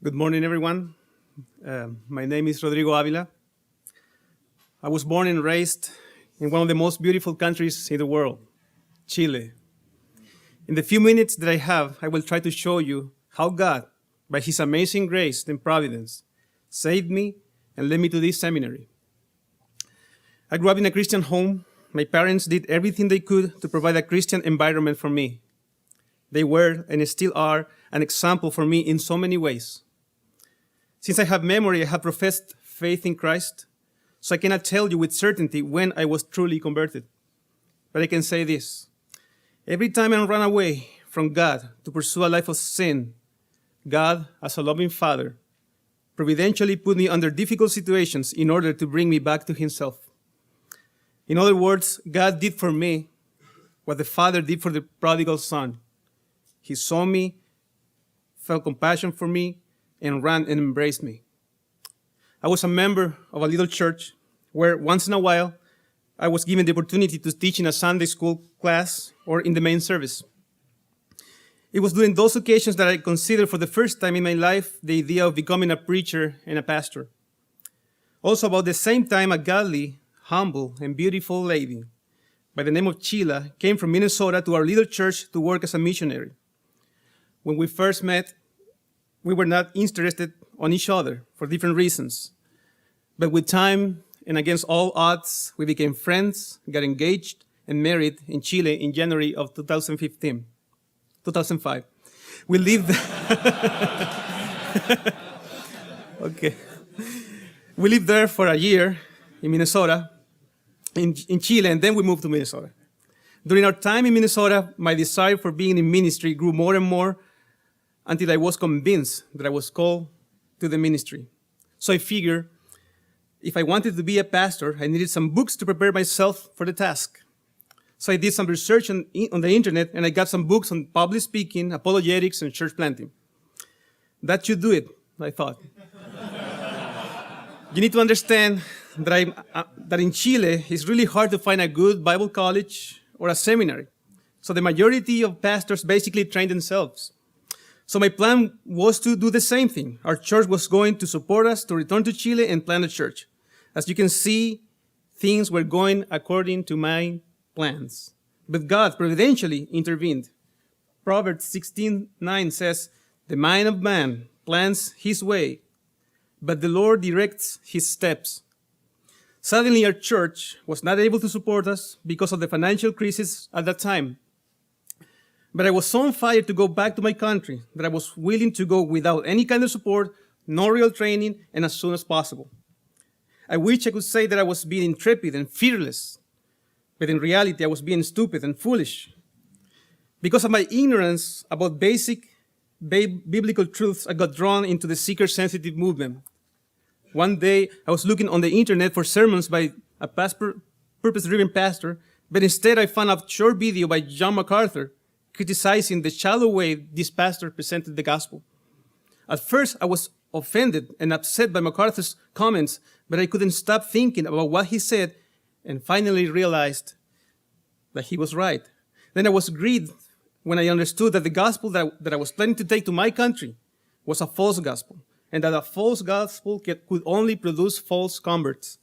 Good morning, everyone. My name is Rodrigo Avila. I was born and raised in one of the most beautiful countries in the world, Chile. In the few minutes that I have, I will try to show you how God, by His amazing grace and providence, saved me and led me to this seminary. I grew up in a Christian home. My parents did everything they could to provide a Christian environment for me. They were and still are an example for me in so many ways. Since I have memory, I have professed faith in Christ, so I cannot tell you with certainty when I was truly converted. But I can say this. Every time I run away from God to pursue a life of sin, God, as a loving Father, providentially put me under difficult situations in order to bring me back to Himself. In other words, God did for me what the Father did for the prodigal son. He saw me, felt compassion for me, and ran and embraced me. I was a member of a little church where once in a while I was given the opportunity to teach in a Sunday school class or in the main service. It was during those occasions that I considered for the first time in my life the idea of becoming a preacher and a pastor. Also, about the same time, a godly, humble, and beautiful lady by the name of Sheila came from Minnesota to our little church to work as a missionary. When we first met, we were not interested on each other for different reasons. But with time and against all odds, we became friends, got engaged, and married in Chile in January of 2005. We lived okay. We lived there for a year in Minnesota, in Chile, and then we moved to Minnesota. During our time in Minnesota, my desire for being in ministry grew more and more until I was convinced that I was called to the ministry. So I figured if I wanted to be a pastor, I needed some books to prepare myself for the task. So I did some research on the internet, and I got some books on public speaking, apologetics, and church planting. That should do it, I thought. You need to understand that in Chile, it's really hard to find a good Bible college or a seminary. So the majority of pastors basically train themselves. So my plan was to do the same thing. Our church was going to support us to return to Chile and plant a church. As you can see, things were going according to my plans. But God providentially intervened. Proverbs 16:9 says, "The mind of man plans his way, but the Lord directs his steps." Suddenly, our church was not able to support us because of the financial crisis at that time. But I was so on fire to go back to my country that I was willing to go without any kind of support, no real training, and as soon as possible. I wish I could say that I was being intrepid and fearless, but in reality, I was being stupid and foolish. Because of my ignorance about basic biblical truths, I got drawn into the seeker-sensitive movement. One day, I was looking on the internet for sermons by a purpose-driven pastor, but instead I found a short video by John MacArthur criticizing the shallow way this pastor presented the gospel. At first, I was offended and upset by MacArthur's comments, but I couldn't stop thinking about what he said and finally realized that he was right. Then I was grieved when I understood that the gospel that I was planning to take to my country was a false gospel, and that a false gospel could only produce false converts.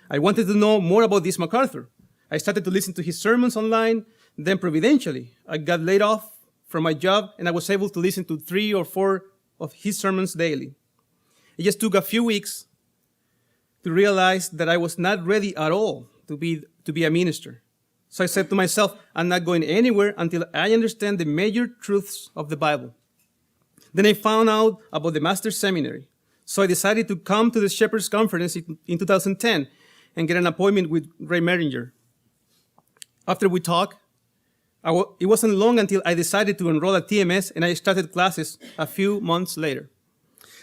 I wanted to know more about this MacArthur. I started to listen to his sermons online. Then providentially, I got laid off from my job, and I was able to listen to 3 or 4 of his sermons daily. It just took a few weeks to realize that I was not ready at all to be a minister. So I said to myself, I'm not going anywhere until I understand the major truths of the Bible. Then I found out about the Master's Seminary. So I decided to come to the Shepherd's Conference in 2010 and get an appointment with Ray Merringer. After we talked, it wasn't long until I decided to enroll at TMS, and I started classes a few months later.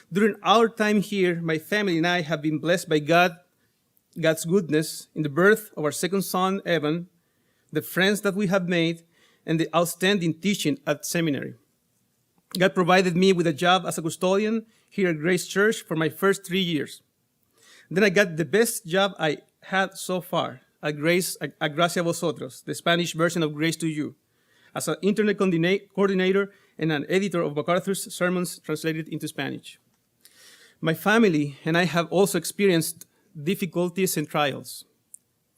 During our time here, my family and I have been blessed by God's goodness in the birth of our second son, Evan, the friends that we have made, and the outstanding teaching at seminary. God provided me with a job as a custodian here at Grace Church for my first 3 years. Then I got the best job I had so far at Grace, at Gracia a Vosotros, the Spanish version of Grace to You, as an internet coordinator and an editor of MacArthur's sermons translated into Spanish. My family and I have also experienced difficulties and trials.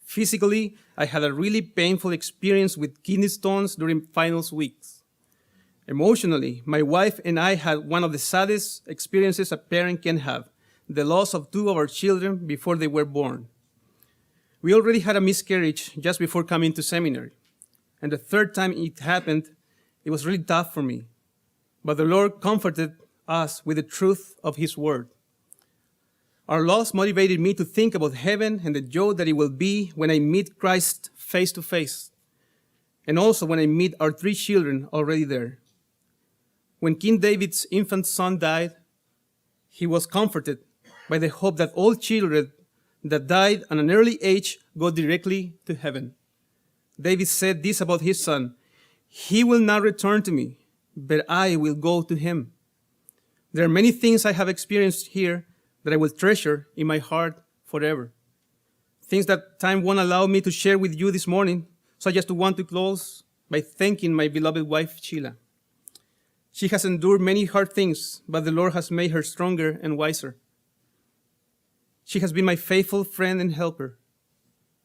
Physically, I had a really painful experience with kidney stones during finals weeks. Emotionally, my wife and I had one of the saddest experiences a parent can have, the loss of 2 of our children before they were born. We already had a miscarriage just before coming to seminary, and the 3rd time it happened, it was really tough for me. But the Lord comforted us with the truth of His word. Our loss motivated me to think about heaven and the joy that it will be when I meet Christ face to face, and also when I meet our 3 children already there. When King David's infant son died, he was comforted by the hope that all children that died at an early age go directly to heaven. David said this about his son: "He will not return to me, but I will go to him." There are many things I have experienced here that I will treasure in my heart forever. Things that time won't allow me to share with you this morning, so I just want to close by thanking my beloved wife, Sheila. She has endured many hard things, but the Lord has made her stronger and wiser. She has been my faithful friend and helper.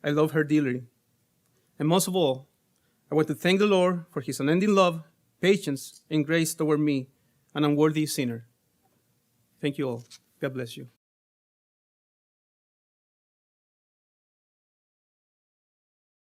I love her dearly. And most of all, I want to thank the Lord for His unending love, patience, and grace toward me, an unworthy sinner. Thank you all. God bless you.